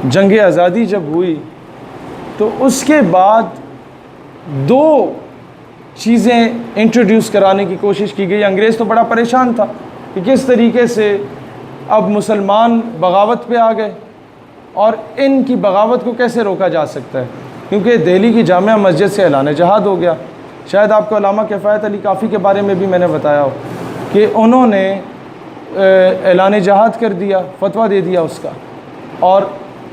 جنگ آزادی جب ہوئی تو اس کے بعد دو چیزیں انٹروڈیوس کرانے کی کوشش کی گئی۔ انگریز تو بڑا پریشان تھا کہ کس طریقے سے اب مسلمان بغاوت پہ آ گئے اور ان کی بغاوت کو کیسے روکا جا سکتا ہے، کیونکہ دہلی کی جامع مسجد سے اعلان جہاد ہو گیا۔ شاید آپ کو علامہ کفایت علی کافی کے بارے میں بھی میں نے بتایا ہو کہ انہوں نے اعلان جہاد کر دیا، فتویٰ دے دیا اس کا، اور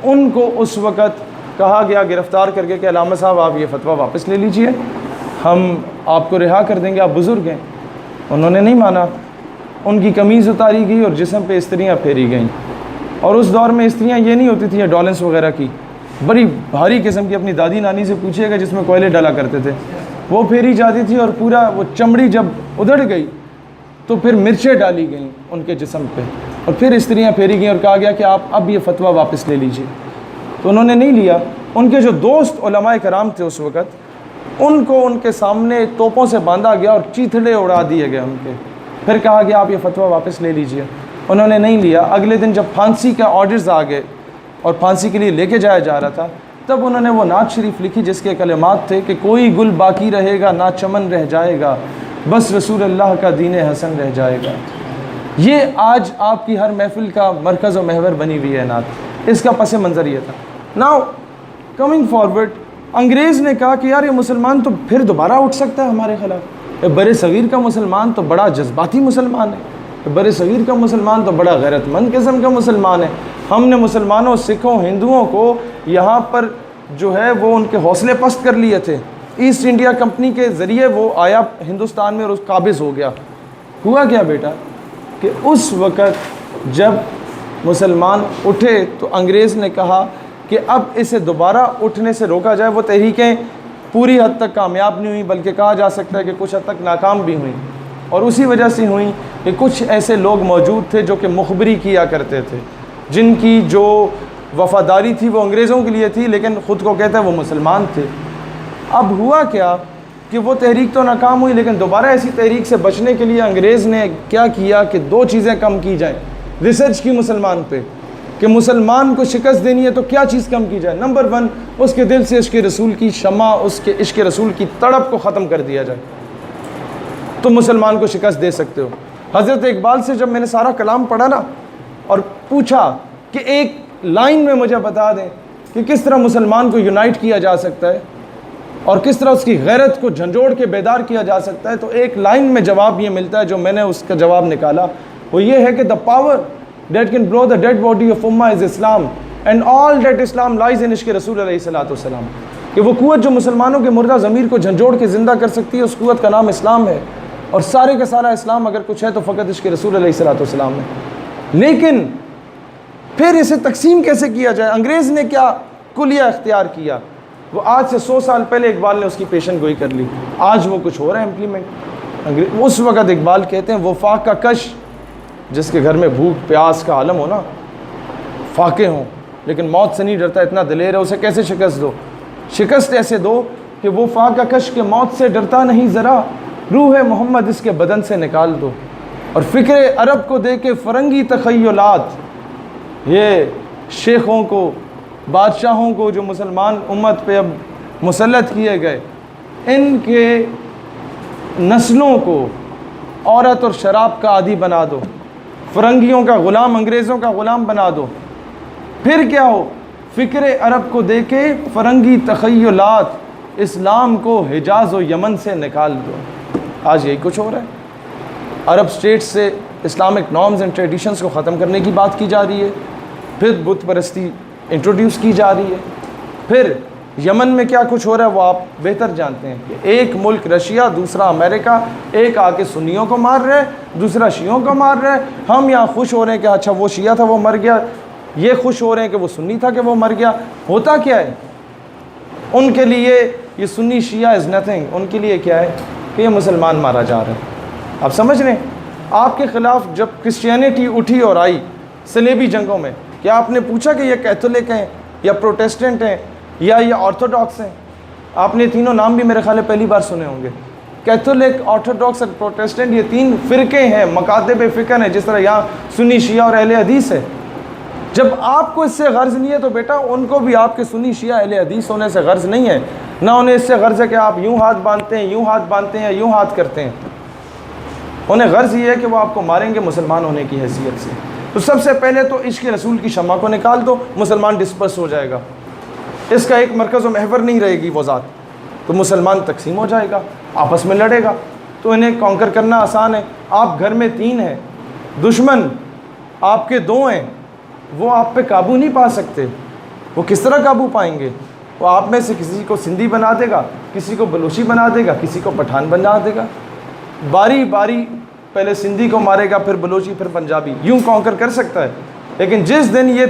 ان کو اس وقت کہا گیا گرفتار کر کے کہ علامہ صاحب آپ یہ فتویٰ واپس لے لیجئے، ہم آپ کو رہا کر دیں گے، آپ بزرگ ہیں۔ انہوں نے نہیں مانا، ان کی قمیض اتاری گئی اور جسم پہ استریاں پھیری گئیں۔ اور اس دور میں استریاں یہ نہیں ہوتی تھیں ڈولنس وغیرہ کی، بڑی بھاری قسم کی، اپنی دادی نانی سے پوچھیے گا جس میں کوئلے ڈالا کرتے تھے، وہ پھیری جاتی تھی، اور پورا وہ چمڑی جب ادھڑ گئی تو پھر مرچیں ڈالی گئیں ان کے جسم پہ، اور پھر استریاں پھیری گئیں اور کہا گیا کہ آپ اب یہ فتویٰ واپس لے لیجئے۔ تو انہوں نے نہیں لیا۔ ان کے جو دوست علماء کرام تھے اس وقت، ان کو ان کے سامنے توپوں سے باندھا گیا اور چیتھڑے اڑا دیے گئے ان کے، پھر کہا گیا آپ یہ فتویٰ واپس لے لیجئے۔ انہوں نے نہیں لیا۔ اگلے دن جب پھانسی کا آرڈرز آ گئے اور پھانسی کے لیے لے کے جایا جا رہا تھا، تب انہوں نے وہ نعت شریف لکھی جس کے کلمات تھے کہ کوئی گل باقی رہے گا نہ چمن رہ جائے گا، بس رسول اللہ کا دین حسن رہ جائے گا۔ یہ آج آپ کی ہر محفل کا مرکز و محور بنی ہوئی ہے نعت۔ اس کا پس منظر یہ تھا۔ ناؤ کمنگ فارورڈ، انگریز نے کہا کہ یار یہ مسلمان تو پھر دوبارہ اٹھ سکتا ہے ہمارے خلاف۔ بر صغیر کا مسلمان تو بڑا جذباتی مسلمان ہے، بر صغیر کا مسلمان تو بڑا غیرت مند قسم کا مسلمان ہے۔ ہم نے مسلمانوں، سکھوں، ہندوؤں کو یہاں پر جو ہے وہ ان کے حوصلے پست کر لیے تھے۔ ایسٹ انڈیا کمپنی کے ذریعے وہ آیا ہندوستان میں اور اس قابض ہو گیا۔ ہوا کیا بیٹا کہ اس وقت جب مسلمان اٹھے تو انگریز نے کہا کہ اب اسے دوبارہ اٹھنے سے روکا جائے۔ وہ تحریکیں پوری حد تک کامیاب نہیں ہوئیں، بلکہ کہا جا سکتا ہے کہ کچھ حد تک ناکام بھی ہوئیں، اور اسی وجہ سے ہوئیں کہ کچھ ایسے لوگ موجود تھے جو کہ مخبری کیا کرتے تھے، جن کی جو وفاداری تھی وہ انگریزوں کے لیے تھی، لیکن خود کو کہتے ہیں وہ مسلمان تھے۔ اب ہوا کیا کہ وہ تحریک تو ناکام ہوئی، لیکن دوبارہ ایسی تحریک سے بچنے کے لیے انگریز نے کیا کیا کہ دو چیزیں کم کی جائیں۔ ریسرچ کی مسلمان پہ کہ مسلمان کو شکست دینی ہے تو کیا چیز کم کی جائے۔ نمبر 1، اس کے دل سے عشق رسول کی شمع، اس کے عشق رسول کی تڑپ کو ختم کر دیا جائے، تو مسلمان کو شکست دے سکتے ہو۔ حضرت اقبال سے جب میں نے سارا کلام پڑھا نا اور پوچھا کہ ایک لائن میں مجھے بتا دیں کہ کس طرح مسلمان کو یونائٹ کیا جا سکتا ہے اور کس طرح اس کی غیرت کو جھنجھوڑ کے بیدار کیا جا سکتا ہے، تو ایک لائن میں جواب یہ ملتا ہے جو میں نے اس کا جواب نکالا، وہ یہ ہے کہ the power that can blow the dead body of Ummah is Islam and all that Islam lies in عشق رسول علیہ الصلوۃ والسلام۔ کہ وہ قوت جو مسلمانوں کے مردہ ضمیر کو جھنجھوڑ کے زندہ کر سکتی ہے، اس قوت کا نام اسلام ہے، اور سارے کا سارا اسلام اگر کچھ ہے تو فقط عشق رسول علیہ الصلوۃ والسلام ہے۔ لیکن پھر اسے تقسیم کیسے کیا جائے؟ انگریز نے کیا کلیہ اختیار کیا؟ وہ آج سے 100 سال پہلے اقبال نے اس کی پیشن گوئی کر لی، آج وہ کچھ ہو رہا ہے امپلیمنٹ۔ اس وقت اقبال کہتے ہیں وہ فاقہ کش جس کے گھر میں بھوک پیاس کا عالم ہو نا، فاقے ہوں لیکن موت سے نہیں ڈرتا، اتنا دلیر ہے، اسے کیسے شکست دو؟ شکست ایسے دو کہ وہ فاقہ کش کے موت سے ڈرتا نہیں ذرا، روح محمد اس کے بدن سے نکال دو، اور فکر عرب کو دے کے فرنگی تخیلات، یہ شیخوں کو، بادشاہوں کو جو مسلمان امت پہ اب مسلط کیے گئے، ان کے نسلوں کو عورت اور شراب کا عادی بنا دو، فرنگیوں کا غلام، انگریزوں کا غلام بنا دو، پھر کیا ہو؟ فکر عرب کو دے کے فرنگی تخیلات، اسلام کو حجاز و یمن سے نکال دو۔ آج یہی کچھ ہو رہا ہے۔ عرب سٹیٹس سے اسلامک نارمز اینڈ ٹریڈیشنز کو ختم کرنے کی بات کی جا رہی ہے، پھر بت پرستی انٹروڈیوس کی جا رہی ہے، پھر یمن میں کیا کچھ ہو رہا ہے وہ آپ بہتر جانتے ہیں کہ ایک ملک رشیا، دوسرا امریکہ، ایک آ کے سنیوں کو مار رہے، دوسرا شیعوں کو مار رہے۔ ہم یہاں خوش ہو رہے ہیں کہ اچھا وہ شیعہ تھا وہ مر گیا، یہ خوش ہو رہے ہیں کہ وہ سنی تھا کہ وہ مر گیا۔ ہوتا کیا ہے؟ ان کے لیے یہ سنی شیعہ از نتھنگ، ان کے لیے کیا ہے کہ یہ مسلمان مارا جا رہا ہے۔ آپ سمجھ رہے ہیں؟ آپ کے خلاف جب کرسچینٹی اٹھی اور آئی صلیبی جنگوں میں، کیا آپ نے پوچھا کہ یہ کیتھولک ہیں یا پروٹیسٹنٹ ہیں یا یہ آرتھوڈاکس ہیں؟ آپ نے تینوں نام بھی میرے خیال ہے پہلی بار سنے ہوں گے۔ کیتھولک، آرتھوڈاکس اور پروٹیسٹنٹ، یہ تین فرقے ہیں، مکاتب فکر ہیں، جس طرح یہاں سنی شیعہ اور اہل حدیث ہے۔ جب آپ کو اس سے غرض نہیں ہے تو بیٹا ان کو بھی آپ کے سنی شیعہ اہل حدیث ہونے سے غرض نہیں ہے، نہ انہیں اس سے غرض ہے کہ آپ یوں ہاتھ باندھتے ہیں، یوں ہاتھ باندھتے ہیں، یوں ہاتھ کرتے ہیں. انہیں غرض یہ ہے کہ وہ آپ کو ماریں گے مسلمان ہونے کی حیثیت سے. تو سب سے پہلے تو عشق رسول کی شمع کو نکال دو، مسلمان ڈسپرس ہو جائے گا، اس کا ایک مرکز و محور نہیں رہے گی وہ ذات، تو مسلمان تقسیم ہو جائے گا، آپس میں لڑے گا. تو انہیں کانکر کرنا آسان ہے. آپ گھر میں 3 ہیں، دشمن آپ کے 2 ہیں، وہ آپ پہ قابو نہیں پا سکتے. وہ کس طرح قابو پائیں گے؟ وہ آپ میں سے کسی کو سندھی بنا دے گا، کسی کو بلوچی بنا دے گا، کسی کو پٹھان بنا دے گا. باری باری پہلے سندھی کو مارے گا، پھر بلوچی، پھر پنجابی، یوں کانکر کر سکتا ہے. لیکن جس دن یہ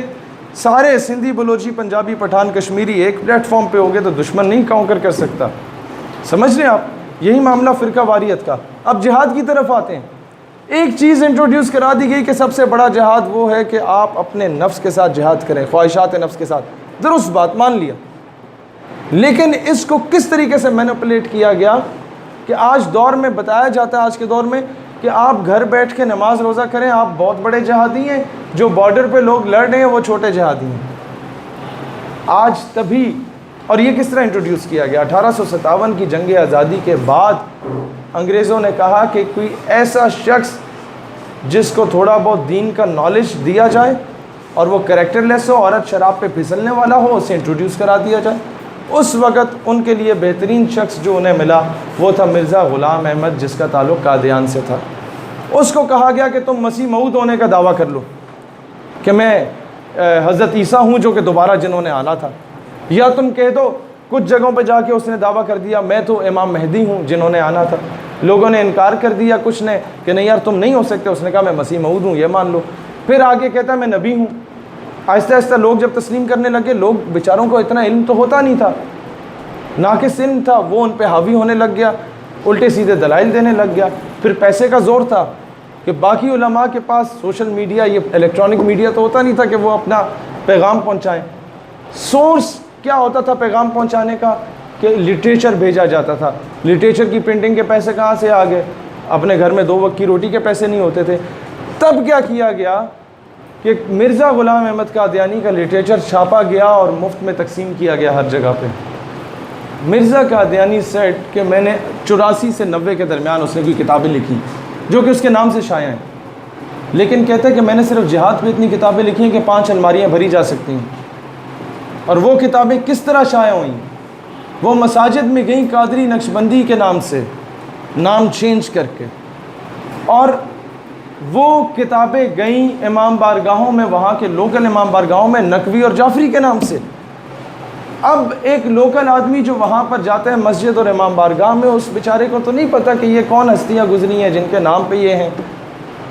سارے سندھی، بلوچی، پنجابی، پٹھان، کشمیری ایک پلیٹ فارم پہ ہو گئے تو دشمن نہیں کانکر کر سکتا. سمجھ رہے ہیں آپ؟ یہی معاملہ فرقہ واریت کا. اب جہاد کی طرف آتے ہیں. ایک چیز انٹروڈیوس کرا دی گئی کہ سب سے بڑا جہاد وہ ہے کہ آپ اپنے نفس کے ساتھ جہاد کریں، خواہشات نفس کے ساتھ. درست بات، مان لیا. لیکن اس کو کس طریقے سے مینپولیٹ کیا گیا کہ آج دور میں بتایا جاتا ہے، آج کے دور میں، کہ آپ گھر بیٹھ کے نماز روزہ کریں، آپ بہت بڑے جہادی ہیں. جو بارڈر پہ لوگ لڑ رہے ہیں وہ چھوٹے جہادی ہیں. آج تبھی، اور یہ کس طرح انٹروڈیوس کیا گیا؟ 1857 کی جنگ آزادی کے بعد انگریزوں نے کہا کہ کوئی ایسا شخص جس کو تھوڑا بہت دین کا نالج دیا جائے اور وہ کریکٹر لیس ہو، عورت شراب پہ پھسلنے والا ہو، اسے انٹروڈیوس کرا دیا جائے. اس وقت ان کے لیے بہترین شخص جو انہیں ملا وہ تھا مرزا غلام احمد، جس کا تعلق قادیان سے تھا. اس کو کہا گیا کہ تم مسیح موعود ہونے کا دعویٰ کر لو کہ میں حضرت عیسیٰ ہوں جو کہ دوبارہ جنہوں نے آنا تھا، یا تم کہہ دو. کچھ جگہوں پہ جا کے اس نے دعویٰ کر دیا میں تو امام مہدی ہوں جنہوں نے آنا تھا. لوگوں نے انکار کر دیا، کچھ نے کہ نہیں یار تم نہیں ہو سکتے. اس نے کہا میں مسیح موعود ہوں، یہ مان لو. پھر آگے کہتا ہے میں نبی ہوں. آہستہ آہستہ لوگ جب تسلیم کرنے لگے، لوگ بیچاروں کو اتنا علم تو ہوتا نہیں تھا، ناقص علم تھا، وہ ان پہ حاوی ہونے لگ گیا، الٹے سیدھے دلائل دینے لگ گیا. پھر پیسے کا زور تھا کہ باقی علماء کے پاس سوشل میڈیا، یہ الیکٹرانک میڈیا تو ہوتا نہیں تھا کہ وہ اپنا پیغام پہنچائیں. سورس کیا ہوتا تھا پیغام پہنچانے کا؟ کہ لٹریچر بھیجا جاتا تھا. لٹریچر کی پرنٹنگ کے پیسے کہاں سے آ گئے؟ اپنے گھر میں 2 وقت کی روٹی کے پیسے نہیں ہوتے تھے. تب کیا کیا گیا کہ مرزا غلام احمد قادیانی کا لٹریچر چھاپا گیا اور مفت میں تقسیم کیا گیا ہر جگہ پہ. مرزا قادیانی سیٹ کہ میں نے 84 سے 90 کے درمیان اس نے کوئی کتابیں لکھی جو کہ اس کے نام سے شائع ہیں، لیکن کہتے ہیں کہ میں نے صرف جہاد پہ اتنی کتابیں لکھی ہیں کہ 5 الماریاں بھری جا سکتی ہیں. اور وہ کتابیں کس طرح شائع ہوئیں؟ وہ مساجد میں گئیں قادری نقشبندی کے نام سے، نام چینج کر کے، اور وہ کتابیں گئیں امام بارگاہوں میں، وہاں کے لوکل امام بارگاہوں میں نقوی اور جعفری کے نام سے. اب ایک لوکل آدمی جو وہاں پر جاتا ہے مسجد اور امام بارگاہ میں، اس بیچارے کو تو نہیں پتہ کہ یہ کون ہستیاں گزری ہیں جن کے نام پہ یہ ہیں.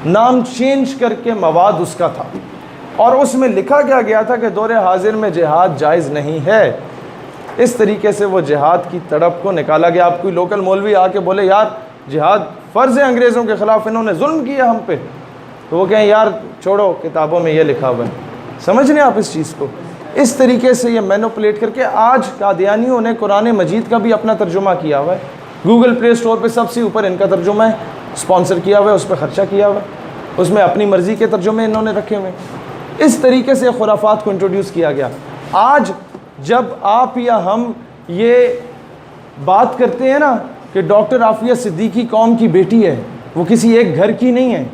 نام چینج کر کے مواد اس کا تھا، اور اس میں لکھا گیا تھا کہ دور حاضر میں جہاد جائز نہیں ہے. اس طریقے سے وہ جہاد کی تڑپ کو نکالا گیا. آپ کوئی لوکل مولوی آ کے بولے یار جہاد فرض ہے انگریزوں کے خلاف، انہوں نے ظلم کیا ہم پہ، تو وہ کہیں یار چھوڑو کتابوں میں یہ لکھا ہوا ہے. سمجھ رہے ہیں آپ اس چیز کو؟ اس طریقے سے یہ مینوپولیٹ کر کے آج قادیانیوں نے قرآن مجید کا بھی اپنا ترجمہ کیا ہوا ہے. گوگل پلے اسٹور پہ سب سے اوپر ان کا ترجمہ ہے، اسپانسر کیا ہوا ہے، اس پہ خرچہ کیا ہوا ہے، اس میں اپنی مرضی کے ترجمے انہوں نے رکھے ہوئے ہیں. اس طریقے سے خرافات کو انٹروڈیوس کیا گیا. آج جب آپ یا ہم یہ بات کرتے ہیں نا کہ ڈاکٹر عافیہ صدیقی قوم کی بیٹی ہے، وہ کسی ایک گھر کی نہیں ہے،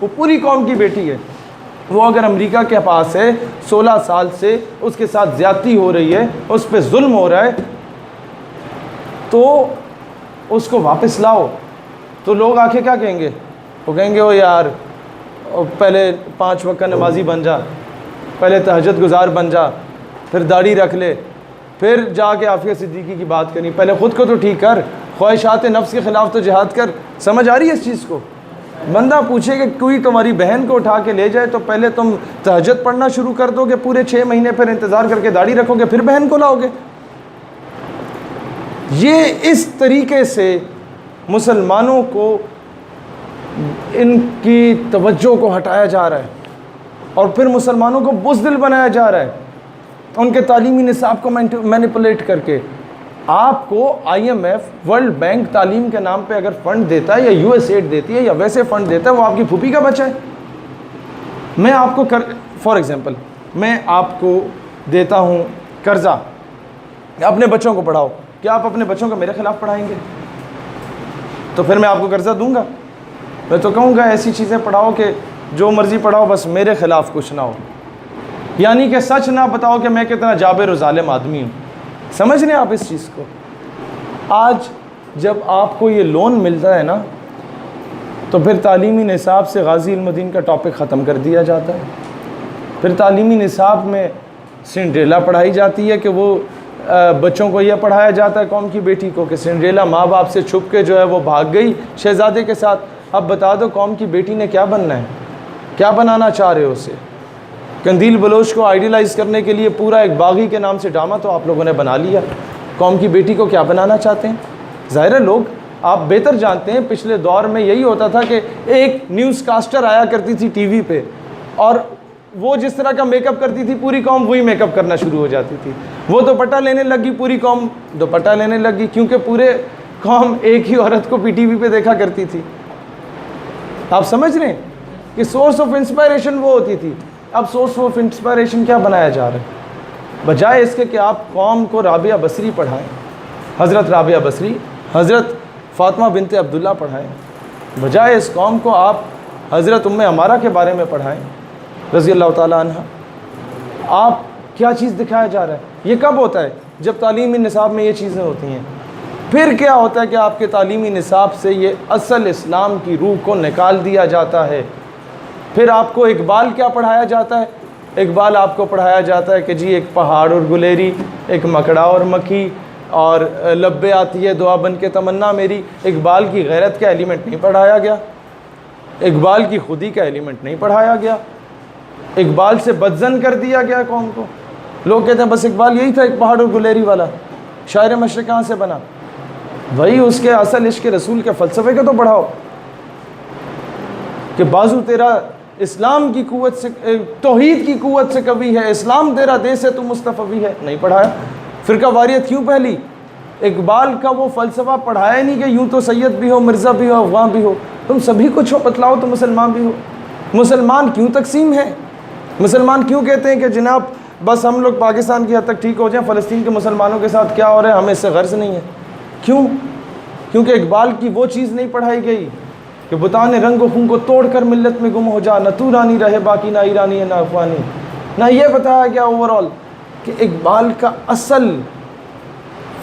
وہ پوری قوم کی بیٹی ہے. وہ اگر امریکہ کے پاس ہے 16 سال سے اس کے ساتھ زیادتی ہو رہی ہے، اس پہ ظلم ہو رہا ہے، تو اس کو واپس لاؤ. تو لوگ آ کے کیا کہیں گے؟ وہ کہیں گے وہ یار پہلے 5 وقت کا نمازی بن جا، پہلے تہجد گزار بن جا، پھر داڑھی رکھ لے، پھر جا کے عافیہ صدیقی کی بات کرنی. پہلے خود کو تو ٹھیک کر، خواہشات نفس کے خلاف تو جہاد کر. سمجھ آ رہی ہے اس چیز کو؟ بندہ پوچھے کہ کوئی تمہاری بہن کو اٹھا کے لے جائے تو پہلے تم تہجد پڑھنا شروع کر دو گے پورے 6 مہینے، پھر انتظار کر کے داڑھی رکھو گے، پھر بہن کو لاؤ گے. یہ اس طریقے سے مسلمانوں کو ان کی توجہ کو ہٹایا جا رہا ہے اور پھر مسلمانوں کو بزدل بنایا جا رہا ہے ان کے تعلیمی نصاب کو مینیپولیٹ کر کے. آپ کو IMF ورلڈ بینک تعلیم کے نام پہ اگر فنڈ دیتا ہے یا USA دیتی ہے یا ویسے فنڈ دیتا ہے، وہ آپ کی پھوپھی کا بچہ ہے. میں آپ کو فار ایگزامپل میں آپ کو دیتا ہوں قرضہ کہ اپنے بچوں کو پڑھاؤ، کیا آپ اپنے بچوں کو میرے خلاف پڑھائیں گے؟ تو پھر میں آپ کو قرضہ دوں گا؟ میں تو کہوں گا ایسی چیزیں پڑھاؤ کہ جو مرضی پڑھاؤ، بس میرے خلاف کچھ نہ ہو، یعنی کہ سچ نہ بتاؤ کہ میں کتنا جابر و ظالم آدمی ہوں۔ سمجھ رہے ہیں آپ اس چیز کو؟ آج جب آپ کو یہ لون ملتا ہے نا، تو پھر تعلیمی نصاب سے غازی علم الدین کا ٹاپک ختم کر دیا جاتا ہے۔ پھر تعلیمی نصاب میں سنڈریلا پڑھائی جاتی ہے کہ وہ بچوں کو یہ پڑھایا جاتا ہے قوم کی بیٹی کو کہ سنڈریلا ماں باپ سے چھپ کے جو ہے وہ بھاگ گئی شہزادے کے ساتھ، اب بتا دو قوم کی بیٹی نے کیا بننا ہے، کیا بنانا چاہ رہے ہو اسے؟ قندیل بلوچ کو آئیڈیلائز کرنے کے لیے پورا ایک باغی کے نام سے ڈرامہ تو آپ لوگوں نے بنا لیا، قوم کی بیٹی کو کیا بنانا چاہتے ہیں؟ ظاہر ہے لوگ، آپ بہتر جانتے ہیں پچھلے دور میں یہی ہوتا تھا کہ ایک نیوز کاسٹر آیا کرتی تھی ٹی وی پہ، اور وہ جس طرح کا میک اپ کرتی تھی پوری قوم وہی میک اپ کرنا شروع ہو جاتی تھی۔ وہ دوپٹہ لینے لگی، پوری قوم دوپٹہ لینے لگی، کیونکہ پورے قوم ایک ہی عورت کو پی ٹی وی پہ دیکھا کرتی تھی۔ آپ سمجھ رہے ہیں کہ سورس آف انسپائریشن وہ ہوتی تھی، اب سورس آف انسپائریشن کیا بنایا جا رہا ہے؟ بجائے اس کے کہ آپ قوم کو رابعہ بصری پڑھائیں، حضرت رابعہ بصری، حضرت فاطمہ بنت عبداللہ پڑھائیں، بجائے اس قوم کو آپ حضرت ام عمارہ کے بارے میں پڑھائیں رضی اللہ تعالیٰ عنہ۔ آپ کیا چیز دکھایا جا رہا ہے؟ یہ کب ہوتا ہے؟ جب تعلیمی نصاب میں یہ چیزیں ہوتی ہیں۔ پھر کیا ہوتا ہے کہ آپ کے تعلیمی نصاب سے یہ اصل اسلام کی روح کو نکال دیا جاتا ہے۔ پھر آپ کو اقبال کیا پڑھایا جاتا ہے؟ اقبال آپ کو پڑھایا جاتا ہے کہ جی ایک پہاڑ اور گلیری، ایک مکڑا اور مکھی، اور لبے آتی ہے دعا بن کے تمنا میری۔ اقبال کی غیرت کا ایلیمنٹ نہیں پڑھایا گیا، اقبال کی خودی کا ایلیمنٹ نہیں پڑھایا گیا، اقبال سے بدزن کر دیا گیا قوم کو۔ لوگ کہتے ہیں بس اقبال یہی تھا ایک پہاڑ اور گلیری والا، شاعر مشرق کہاں سے بنا؟ وہی اس کے اصل عشق رسول کے فلسفے کو تو پڑھاؤ کہ بازو تیرا اسلام کی قوت سے، توحید کی قوت سے قوی ہے، اسلام تیرا دیس ہے تو مصطفی ہے، نہیں پڑھایا۔ فرقہ واریت کیوں پھیلی؟ اقبال کا وہ فلسفہ پڑھایا نہیں کہ یوں تو سید بھی ہو، مرزا بھی ہو، افغان بھی ہو، تم سبھی کچھ ہو، بتلاؤ تو مسلمان بھی ہو۔ مسلمان کیوں تقسیم ہے؟ مسلمان کیوں کہتے ہیں کہ جناب بس ہم لوگ پاکستان کی حد تک ٹھیک ہو جائیں، فلسطین کے مسلمانوں کے ساتھ کیا ہو رہا ہے ہمیں اس سے غرض نہیں ہے؟ کیوں؟ کیونکہ اقبال کی وہ چیز نہیں پڑھائی گئی کہ بتاؤ نے رنگ و خون کو توڑ کر ملت میں گم ہو جا، نہ تو رانی رہے باقی، نہ ایرانی ہے نہ افغانی۔ نہ یہ بتایا گیا اوورال کہ اقبال کا اصل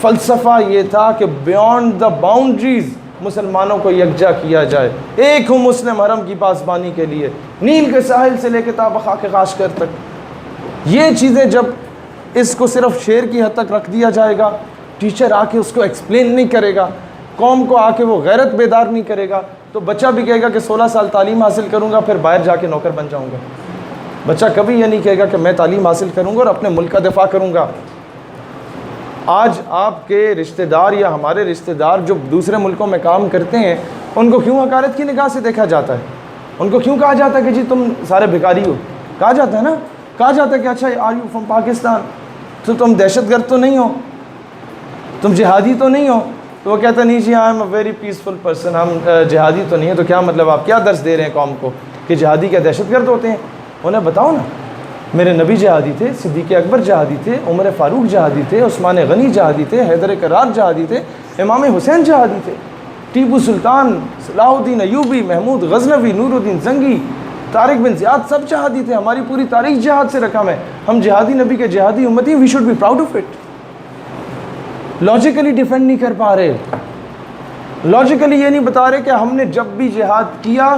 فلسفہ یہ تھا کہ بیونڈ دا باؤنڈریز مسلمانوں کو یکجا کیا جائے، ایک ہوں مسلم حرم کی پاسبانی کے لیے، نیل کے ساحل سے لے کے تا خاک قاشقر تک۔ یہ چیزیں جب اس کو صرف شعر کی حد تک رکھ دیا جائے گا، ٹیچر آ کے اس کو ایکسپلین نہیں کرے گا، قوم کو آ کے وہ غیرت بیدار نہیں کرے گا، تو بچہ بھی کہے گا کہ 16 سال تعلیم حاصل کروں گا پھر باہر جا کے نوکر بن جاؤں گا۔ بچہ کبھی یہ نہیں کہے گا کہ میں تعلیم حاصل کروں گا اور اپنے ملک کا دفاع کروں گا۔ آج آپ کے رشتہ دار یا ہمارے رشتہ دار جو دوسرے ملکوں میں کام کرتے ہیں، ان کو کیوں حقارت کی نگاہ سے دیکھا جاتا ہے؟ ان کو کیوں کہا جاتا ہے کہ جی تم سارے بھکاری ہو؟ کہا جاتا ہے نا، کہا جاتا ہے کہ اچھا آر یو فرام پاکستان، تو تم دہشت گرد تو نہیں ہو، تم جہادی تو نہیں ہو؟ تو وہ کہتا نہیں جی I am a very peaceful person, ہم جہادی تو نہیں ہیں۔ تو کیا مطلب آپ کیا درس دے رہے ہیں قوم کو کہ جہادی کیا دہشت گرد ہوتے ہیں؟ انہیں بتاؤ نا، میرے نبی جہادی تھے، صدیق اکبر جہادی تھے، عمر فاروق جہادی تھے، عثمان غنی جہادی تھے، حیدر کرار جہادی تھے، امام حسین جہادی تھے، ٹیپو سلطان، صلاح الدین ایوبی، محمود غزنوی، نور الدین زنگی، طارق بن زیاد، سب جہادی تھے۔ ہماری پوری تاریخ جہاد سے رقم ہے، ہم جہادی نبی کے جہادی امتی، we should be proud of it. Logically defend نہیں کر پا رہے، لاجیکلی یہ نہیں بتا رہے کہ ہم نے جب بھی جہاد کیا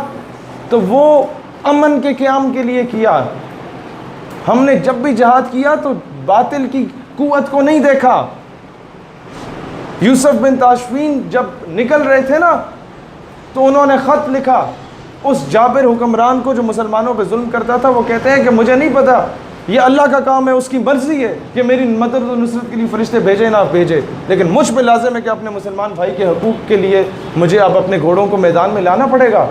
تو وہ امن کے قیام کے لیے کیا، ہم نے جب بھی جہاد کیا تو باطل کی قوت کو نہیں دیکھا۔ یوسف بن تاشفین جب نکل رہے تھے نا تو انہوں نے خط لکھا اس جابر حکمران کو جو مسلمانوں پہ ظلم کرتا تھا، وہ کہتے ہیں کہ مجھے نہیں پتا، یہ اللہ کا کام ہے، اس کی مرضی ہے کہ میری مدد و نصرت کے لیے فرشتے بھیجے نہ بھیجے، لیکن مجھ پہ لازم ہے کہ اپنے مسلمان بھائی کے حقوق کے لیے مجھے اب اپنے گھوڑوں کو میدان میں لانا پڑے گا۔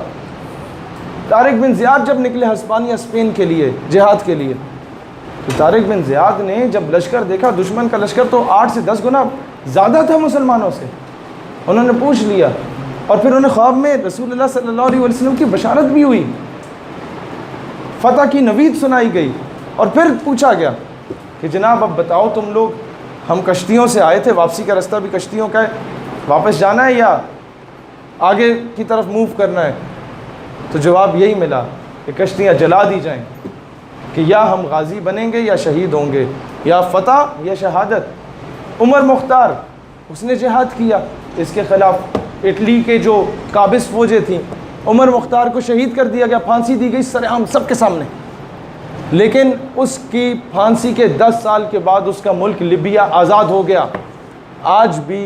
طارق بن زیاد جب نکلے ہسپانیہ اسپین کے لیے جہاد کے لیے، تو طارق بن زیاد نے جب لشکر دیکھا، دشمن کا لشکر تو 8 سے 10 گنا زیادہ تھا مسلمانوں سے، انہوں نے پوچھ لیا، اور پھر انہیں خواب میں رسول اللہ صلی اللہ علیہ وسلم کی بشارت بھی ہوئی۔ فتح کی نوید سنائی گئی اور پھر پوچھا گیا کہ جناب اب بتاؤ تم لوگ، ہم کشتیوں سے آئے تھے، واپسی کا رستہ بھی کشتیوں کا ہے، واپس جانا ہے یا آگے کی طرف موو کرنا ہے؟ تو جواب یہی ملا کہ کشتیاں جلا دی جائیں، کہ یا ہم غازی بنیں گے یا شہید ہوں گے، یا فتح یا شہادت۔ عمر مختار اس نے جہاد کیا اس کے خلاف، اٹلی کے جو قابض فوجیں تھیں، عمر مختار کو شہید کر دیا گیا، پھانسی دی گئی سر عام سب کے سامنے، لیکن اس کی پھانسی کے 10 سال کے بعد اس کا ملک لیبیا آزاد ہو گیا۔ آج بھی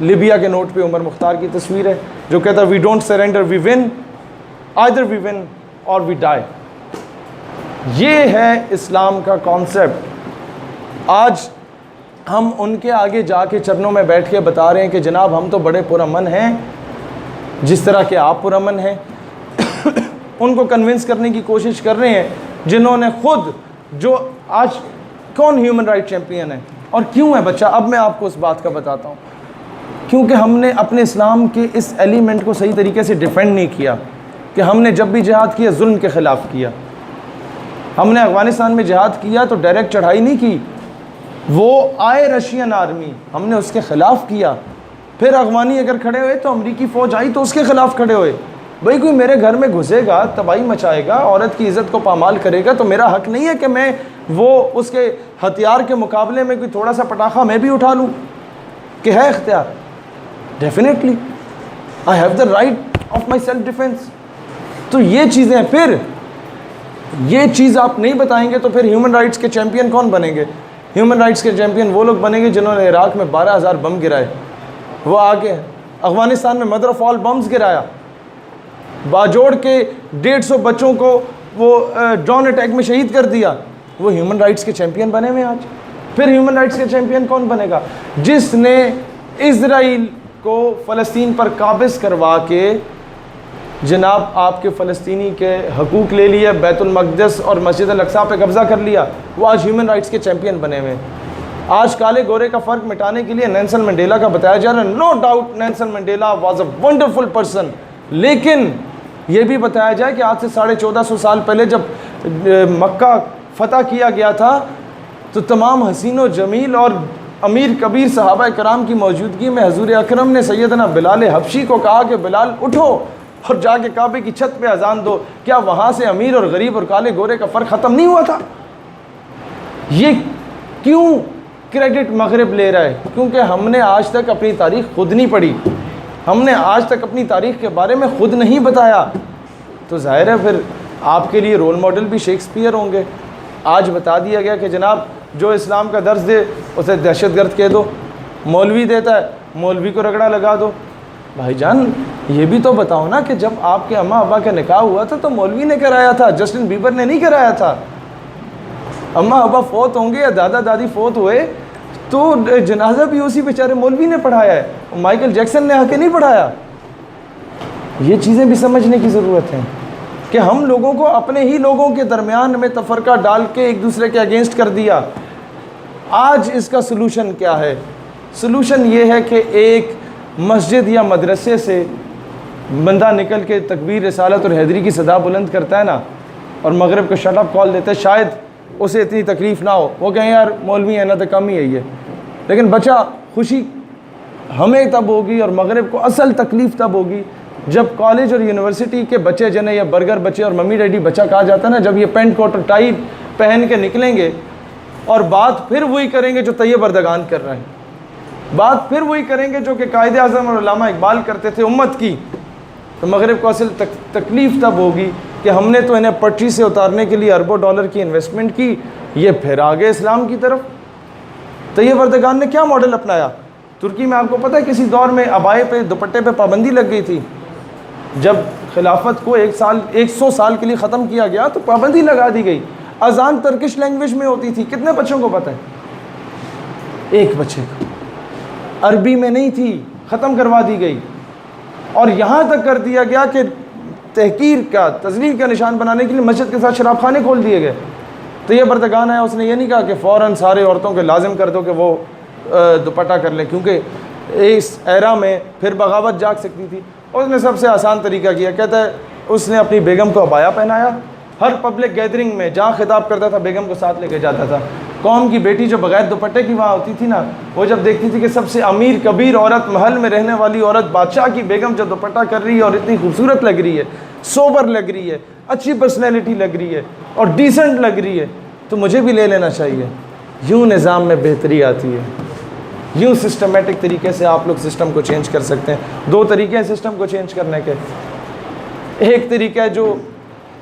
لیبیا کے نوٹ پہ عمر مختار کی تصویر ہے جو کہتا ہے we don't surrender we win, either we win اور وی ڈائی۔ یہ ہے اسلام کا کانسیپٹ۔ آج ہم ان کے آگے جا کے چرنوں میں بیٹھ کے بتا رہے ہیں کہ جناب ہم تو بڑے پرامن ہیں جس طرح کہ آپ پرامن ہیں، ان کو کنونس کرنے کی کوشش کر رہے ہیں جنہوں نے خود، جو آج کون ہیومن رائٹ چیمپئن ہے اور کیوں ہے بچہ؟ اب میں آپ کو اس بات کا بتاتا ہوں، کیونکہ ہم نے اپنے اسلام کے اس ایلیمنٹ کو صحیح طریقے سے ڈیفینڈ نہیں کیا کہ ہم نے جب بھی جہاد کیا ظلم کے خلاف کیا۔ ہم نے افغانستان میں جہاد کیا تو ڈائریکٹ چڑھائی نہیں کی، وہ آئے رشین آرمی، ہم نے اس کے خلاف کیا۔ پھر افغانی اگر کھڑے ہوئے تو امریکی فوج آئی تو اس کے خلاف کھڑے ہوئے۔ بھائی کوئی میرے گھر میں گھسے گا، تباہی مچائے گا، عورت کی عزت کو پامال کرے گا تو میرا حق نہیں ہے کہ میں وہ اس کے ہتھیار کے مقابلے میں کوئی تھوڑا سا پٹاخہ میں بھی اٹھا لوں، کہ ہے اختیار؟ Definitely I have the right of my self defence. تو یہ چیزیں، پھر یہ چیز آپ نہیں بتائیں گے تو پھر ہیومن رائٹس کے چیمپئن کون بنیں گے؟ ہیومن رائٹس کے چیمپئن وہ لوگ بنیں گے جنہوں نے عراق میں 12,000 بم گرائے، وہ آگے افغانستان میں مدر آف آل بمز گرایا، باجوڑ کے 150 بچوں کو وہ ڈرون اٹیک میں شہید کر دیا، وہ ہیومن رائٹس کے چیمپئن بنے ہوئے آج۔ پھر ہیومن رائٹس کے چیمپئن کون بنے گا؟ جس نے اسرائیل کو فلسطین پر قابض کروا کے جناب آپ کے فلسطینی کے حقوق لے لیے، بیت المقدس اور مسجد الاقصی پہ قبضہ کر لیا، وہ آج ہیومن رائٹس کے چیمپئن بنے ہوئے۔ آج کالے گورے کا فرق مٹانے کے لیے نیلسن منڈیلا کا بتایا جا رہا ہے، no doubt Nelson Mandela was a wonderful person, لیکن یہ بھی بتایا جائے کہ آج سے 1450 سال پہلے جب مکہ فتح کیا گیا تھا تو تمام حسین و جمیل اور امیر کبیر صحابہ کرام کی موجودگی میں حضور اکرم نے سیدنا بلال حبشی کو کہا کہ بلال اٹھو اور جا کے کعبے کی چھت پہ اذان دو۔ کیا وہاں سے امیر اور غریب اور کالے گورے کا فرق ختم نہیں ہوا تھا؟ یہ کیوں کریڈٹ مغرب لے رہا ہے؟ کیونکہ ہم نے آج تک اپنی تاریخ خود نہیں پڑھی، ہم نے آج تک اپنی تاریخ کے بارے میں خود نہیں بتایا، تو ظاہر ہے پھر آپ کے لیے رول ماڈل بھی شیکسپیئر ہوں گے۔ آج بتا دیا گیا کہ جناب جو اسلام کا درس دے اسے دہشت گرد کہہ دو، مولوی دیتا ہے مولوی کو رگڑا لگا دو۔ بھائی جان یہ بھی تو بتاؤ نا کہ جب آپ کے اماں ابا کا نکاح ہوا تھا تو مولوی نے کرایا تھا، جسٹن بیبر نے نہیں کرایا تھا۔ اماں ابا فوت ہوں گے یا دادا دادی فوت ہوئے تو جنازہ بھی اسی بیچارے مولوی نے پڑھایا ہے، مائیکل جیکسن نے آ کے نہیں پڑھایا۔ یہ چیزیں بھی سمجھنے کی ضرورت ہے کہ ہم لوگوں کو اپنے ہی لوگوں کے درمیان میں تفرقہ ڈال کے ایک دوسرے کے اگینسٹ کر دیا۔ آج اس کا سلوشن کیا ہے؟ سلوشن یہ ہے کہ ایک مسجد یا مدرسے سے بندہ نکل کے تکبیر رسالت اور حیدری کی صدا بلند کرتا ہے نا، اور مغرب کو شٹ اپ کال دیتا ہے، شاید اسے اتنی تکلیف نہ ہو، وہ کہیں یار مولوی ہے نا تو کم ہی ہے یہ، لیکن بچہ خوشی ہمیں تب ہوگی اور مغرب کو اصل تکلیف تب ہوگی جب کالج اور یونیورسٹی کے بچے جنہیں یا برگر بچے اور ممی ڈیڈی بچہ کہا جاتا ہے نا، جب یہ پینٹ کوٹ اور ٹائی پہن کے نکلیں گے اور بات پھر وہی کریں گے جو طیب اردگان کر رہے ہیں، بات پھر وہی کریں گے جو کہ قائد اعظم اور علامہ اقبال کرتے تھے امت کی، تو مغرب کو اصل تکلیف تب ہوگی کہ ہم نے تو انہیں پٹری سے اتارنے کے لیے اربوں ڈالر کی انویسٹمنٹ کی، یہ پھر آگے اسلام کی طرف۔ طیب اردگان نے کیا ماڈل اپنایا؟ ترکی میں آپ کو پتہ ہے کسی دور میں عبائے پہ دوپٹے پہ پابندی لگ گئی تھی، جب خلافت کو 100 سال کے لیے ختم کیا گیا تو پابندی لگا دی گئی، اذان ترکش لینگویج میں ہوتی تھی، کتنے بچوں کو پتہ ہے؟ ایک بچے کو، عربی میں نہیں تھی، ختم کروا دی گئی، اور یہاں تک کر دیا گیا کہ تحقیر کا تذلیل کا نشان بنانے کے لیے مسجد کے ساتھ شراب خانے کھول دیے گئے۔ تو یہ بردگان ہے، اس نے یہ نہیں کہا کہ فوراً سارے عورتوں کے لازم کر دو کہ وہ دوپٹہ کر لیں، کیونکہ اس ایرا میں پھر بغاوت جاگ سکتی تھی۔ اس نے سب سے آسان طریقہ کیا، کہتا ہے اس نے اپنی بیگم کو عبایا پہنایا، ہر پبلک گیدرنگ میں جہاں خطاب کرتا تھا بیگم کو ساتھ لے کے جاتا تھا. قوم کی بیٹی جو بغیر دوپٹے کی وہاں ہوتی تھی نا, وہ جب دیکھتی تھی کہ سب سے امیر کبیر عورت, محل میں رہنے والی عورت, بادشاہ کی بیگم جو دوپٹہ کر رہی ہے اور اتنی خوبصورت لگ رہی ہے, سوبر لگ رہی ہے, اچھی پرسنالٹی لگ رہی ہے اور ڈیسنٹ لگ رہی ہے, تو مجھے بھی لے لینا چاہیے. یوں نظام میں بہتری آتی ہے, یوں سسٹمیٹک طریقے سے آپ لوگ سسٹم کو چینج کر سکتے ہیں. 2 طریقے ہیں سسٹم کو چینج کرنے کے. ایک طریقہ ہے جو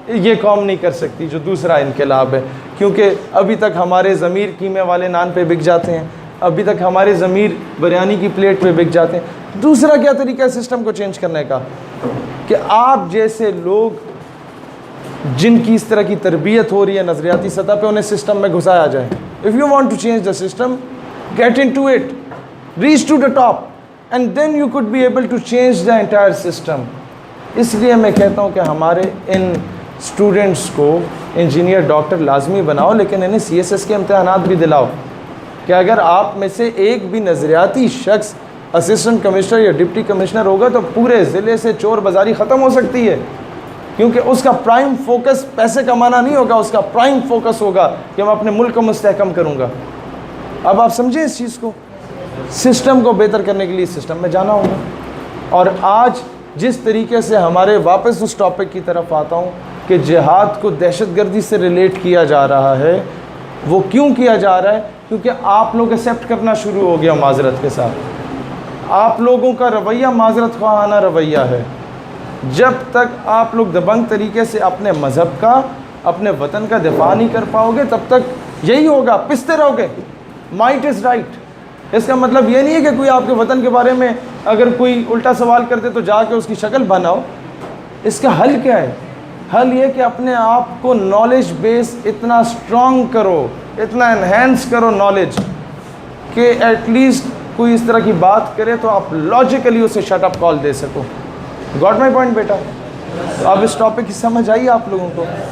یہ قوم نہیں کر سکتی, جو دوسرا انقلاب ہے, کیونکہ ابھی تک ہمارے ضمیر قیمے والے نان پہ بک جاتے ہیں, ابھی تک ہمارے ضمیر بریانی کی پلیٹ پہ بک جاتے ہیں. دوسرا کیا طریقہ ہے سسٹم کو چینج کرنے کا, کہ آپ جیسے لوگ جن کی اس طرح کی تربیت ہو رہی ہے نظریاتی سطح پہ, انہیں سسٹم میں گھسایا جائے. If you want to change the system, get into it, reach to the top, and then you could be able to change the entire system. اس لیے میں کہتا ہوں کہ ہمارے ان اسٹوڈنٹس کو انجینئر ڈاکٹر لازمی بناؤ, لیکن انہیں CSS کے امتحانات بھی دلاؤ, کہ اگر آپ میں سے ایک بھی نظریاتی شخص اسسٹنٹ کمشنر یا ڈپٹی کمشنر ہوگا تو پورے ضلع سے چور بازاری ختم ہو سکتی ہے, کیونکہ اس کا پرائم فوکس پیسے کمانا نہیں ہوگا, اس کا پرائم فوکس ہوگا کہ میں اپنے ملک کو مستحکم کروں گا. اب آپ سمجھیں اس چیز کو, سسٹم کو بہتر کرنے کے لیے سسٹم میں جانا ہوگا. اور آج جس طریقے سے ہمارے, واپس اس ٹاپک کی طرف آتا ہوں, کہ جہاد کو دہشت گردی سے ریلیٹ کیا جا رہا ہے, وہ کیوں کیا جا رہا ہے؟ کیونکہ آپ لوگ ایکسیپٹ کرنا شروع ہو گیا معذرت کے ساتھ. آپ لوگوں کا رویہ معذرت خواہانہ رویہ ہے. جب تک آپ لوگ دبنگ طریقے سے اپنے مذہب کا, اپنے وطن کا دفاع نہیں کر پاؤ گے, تب تک یہی ہوگا, پستے رہو گے. Might is right. اس کا مطلب یہ نہیں ہے کہ کوئی آپ کے وطن کے بارے میں اگر کوئی الٹا سوال کرتے تو جا کے اس کی شکل بناؤ. اس کا حل کیا ہے؟ حل یہ کہ اپنے آپ کو نالج بیس اتنا اسٹرانگ کرو, اتنا انہینس کرو نالج, کہ ایٹ لیسٹ کوئی اس طرح کی بات کرے تو آپ لاجیکلی اسے شٹ اپ کال دے سکو. گاٹ مائی پوائنٹ بیٹا؟ اب اس ٹاپک کی سمجھ آئی آپ لوگوں کو؟